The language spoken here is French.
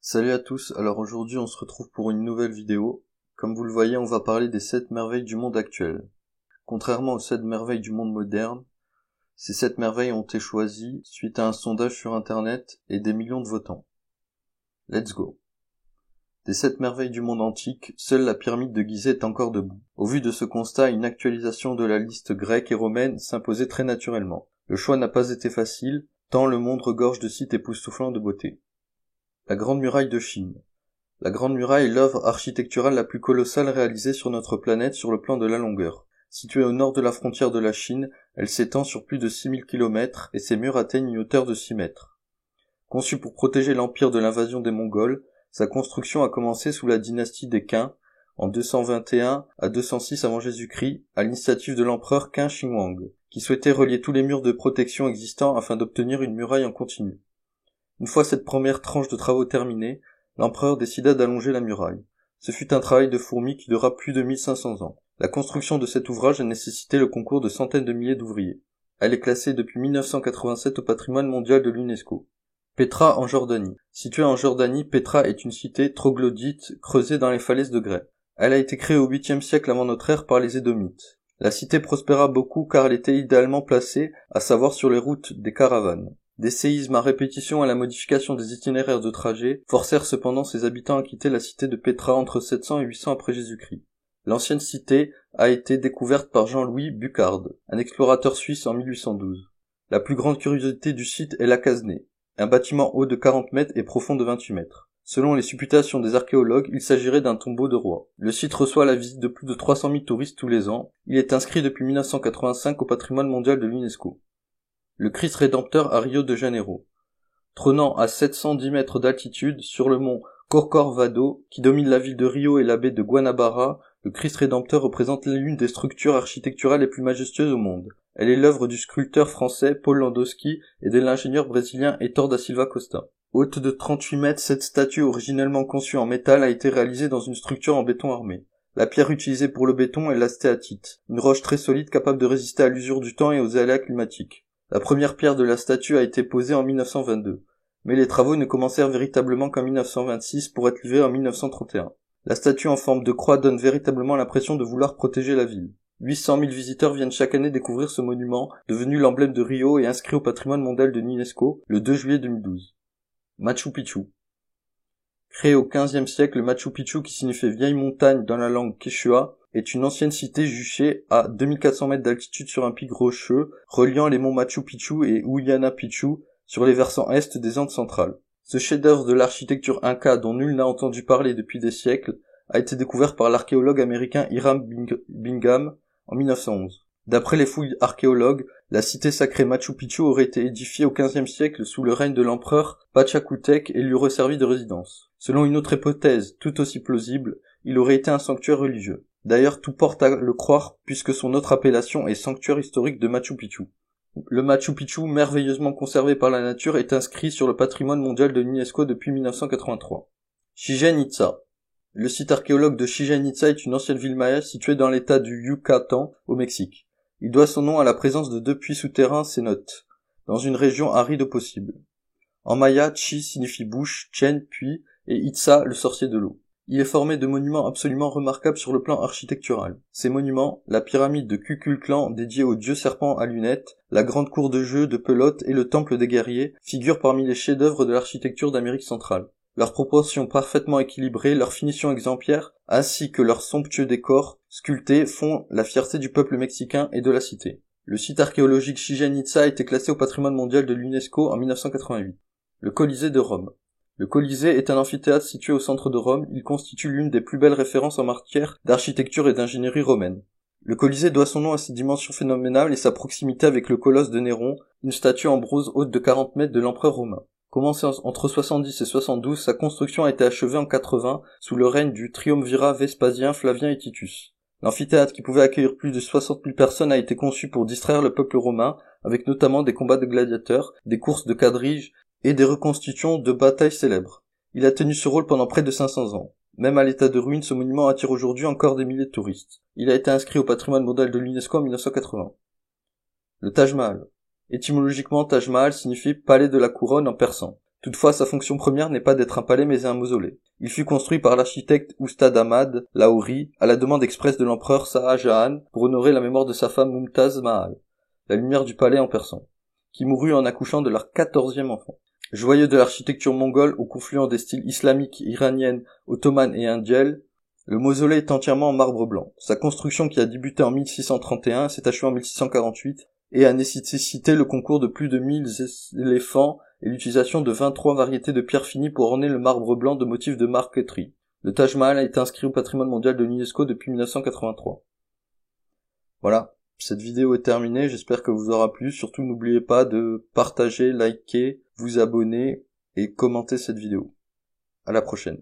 Salut à tous, alors aujourd'hui on se retrouve pour une nouvelle vidéo. Comme vous le voyez, on va parler des 7 merveilles du monde actuel. Contrairement aux 7 merveilles du monde moderne, ces 7 merveilles ont été choisies suite à un sondage sur internet et des millions de votants. Let's go. Des 7 merveilles du monde antique, seule la pyramide de Gizeh est encore debout. Au vu de ce constat, une actualisation de la liste grecque et romaine s'imposait très naturellement. Le choix n'a pas été facile, tant le monde regorge de sites époustouflants de beauté. La Grande Muraille de Chine. La Grande Muraille est l'œuvre architecturale la plus colossale réalisée sur notre planète sur le plan de la longueur. Située au nord de la frontière de la Chine, elle s'étend sur plus de 6000 km et ses murs atteignent une hauteur de 6 mètres. Conçue pour protéger l'empire de l'invasion des Mongols, sa construction a commencé sous la dynastie des Qin, en 221 à 206 avant Jésus-Christ, à l'initiative de l'empereur Qin Shi Huang, qui souhaitait relier tous les murs de protection existants afin d'obtenir une muraille en continu. Une fois cette première tranche de travaux terminée, l'empereur décida d'allonger la muraille. Ce fut un travail de fourmi qui dura plus de 1500 ans. La construction de cet ouvrage a nécessité le concours de centaines de milliers d'ouvriers. Elle est classée depuis 1987 au patrimoine mondial de l'UNESCO. Pétra en Jordanie. Située en Jordanie, Pétra est une cité troglodyte creusée dans les falaises de grès. Elle a été créée au 8e siècle avant notre ère par les Édomites. La cité prospéra beaucoup car elle était idéalement placée, à savoir sur les routes des caravanes. Des séismes à répétition et la modification des itinéraires de trajet forcèrent cependant ses habitants à quitter la cité de Pétra entre 700 et 800 après Jésus-Christ. L'ancienne cité a été découverte par Jean-Louis Bucard, un explorateur suisse en 1812. La plus grande curiosité du site est la Casnée, un bâtiment haut de 40 mètres et profond de 28 mètres. Selon les supputations des archéologues, il s'agirait d'un tombeau de roi. Le site reçoit la visite de plus de 300 000 touristes tous les ans. Il est inscrit depuis 1985 au patrimoine mondial de l'UNESCO. Le Christ Rédempteur à Rio de Janeiro. Trônant à 710 mètres d'altitude sur le mont Corcovado, qui domine la ville de Rio et la baie de Guanabara, le Christ Rédempteur représente l'une des structures architecturales les plus majestueuses au monde. Elle est l'œuvre du sculpteur français Paul Landowski et de l'ingénieur brésilien Heitor da Silva Costa. Haute de 38 mètres, cette statue originellement conçue en métal a été réalisée dans une structure en béton armé. La pierre utilisée pour le béton est la stéatite, une roche très solide capable de résister à l'usure du temps et aux aléas climatiques. La première pierre de la statue a été posée en 1922, mais les travaux ne commencèrent véritablement qu'en 1926 pour être livrés en 1931. La statue en forme de croix donne véritablement l'impression de vouloir protéger la ville. 800 000 visiteurs viennent chaque année découvrir ce monument, devenu l'emblème de Rio et inscrit au patrimoine mondial de l'UNESCO le 2 juillet 2012. Machu Picchu. Créé au XVe siècle, le Machu Picchu, qui signifie vieille montagne dans la langue quechua, est une ancienne cité juchée à 2400 mètres d'altitude sur un pic rocheux, reliant les monts Machu Picchu et Huyana Picchu sur les versants est des Andes centrales. Ce chef-d'œuvre de l'architecture inca dont nul n'a entendu parler depuis des siècles a été découvert par l'archéologue américain Hiram Bingham en 1911. D'après les fouilles archéologues, la cité sacrée Machu Picchu aurait été édifiée au XVe siècle sous le règne de l'empereur Pachacutec et lui aurait servi de résidence. Selon une autre hypothèse, tout aussi plausible, il aurait été un sanctuaire religieux. D'ailleurs, tout porte à le croire puisque son autre appellation est sanctuaire historique de Machu Picchu. Le Machu Picchu, merveilleusement conservé par la nature, est inscrit sur le patrimoine mondial de l'UNESCO depuis 1983. Chichén Itzá. Le site archéologue de Chichén Itzá est une ancienne ville maya située dans l'état du Yucatan, au Mexique. Il doit son nom à la présence de 2 puits souterrains cénotes, dans une région aride au possible. En maya, Chi signifie bouche, Chen, puits, et Itzá, le sorcier de l'eau. Il est formé de monuments absolument remarquables sur le plan architectural. Ces monuments, la pyramide de Kukulkan dédiée au dieu serpent à lunettes, la grande cour de jeu de pelote et le temple des guerriers, figurent parmi les chefs-d'œuvre de l'architecture d'Amérique centrale. Leurs proportions parfaitement équilibrées, leur finition exemplaire, ainsi que leurs somptueux décors sculptés font la fierté du peuple mexicain et de la cité. Le site archéologique Chichén Itzá a été classé au patrimoine mondial de l'UNESCO en 1988. Le Colisée de Rome. Le Colisée est un amphithéâtre situé au centre de Rome. Il constitue l'une des plus belles références en matière d'architecture et d'ingénierie romaine. Le Colisée doit son nom à ses dimensions phénoménales et sa proximité avec le colosse de Néron, une statue en bronze haute de 40 mètres de l'empereur romain. Commencée entre 70 et 72, sa construction a été achevée en 80 sous le règne du triumvirat Vespasien, Flavien et Titus. L'amphithéâtre, qui pouvait accueillir plus de 60 000 personnes, a été conçu pour distraire le peuple romain, avec notamment des combats de gladiateurs, des courses de quadriges et des reconstitutions de batailles célèbres. Il a tenu ce rôle pendant près de 500 ans. Même à l'état de ruine, ce monument attire aujourd'hui encore des milliers de touristes. Il a été inscrit au patrimoine mondial de l'UNESCO en 1980. Le Taj Mahal. Étymologiquement, Taj Mahal signifie palais de la couronne en persan. Toutefois, sa fonction première n'est pas d'être un palais mais un mausolée. Il fut construit par l'architecte Ustad Ahmad Lahori à la demande expresse de l'empereur Shah Jahan pour honorer la mémoire de sa femme Mumtaz Mahal, la lumière du palais en persan, qui mourut en accouchant de leur 14e enfant. Joyeux de l'architecture mongole au confluent des styles islamiques, iranienne, ottomane et indienne, le mausolée est entièrement en marbre blanc. Sa construction, qui a débuté en 1631, s'est achevée en 1648 et a nécessité le concours de plus de 1000 éléphants et l'utilisation de 23 variétés de pierres finies pour orner le marbre blanc de motifs de marqueterie. Le Taj Mahal a été inscrit au patrimoine mondial de l'UNESCO depuis 1983. Voilà, cette vidéo est terminée, j'espère que vous aura plu. Surtout n'oubliez pas de partager, liker, vous abonner et commenter cette vidéo. À la prochaine.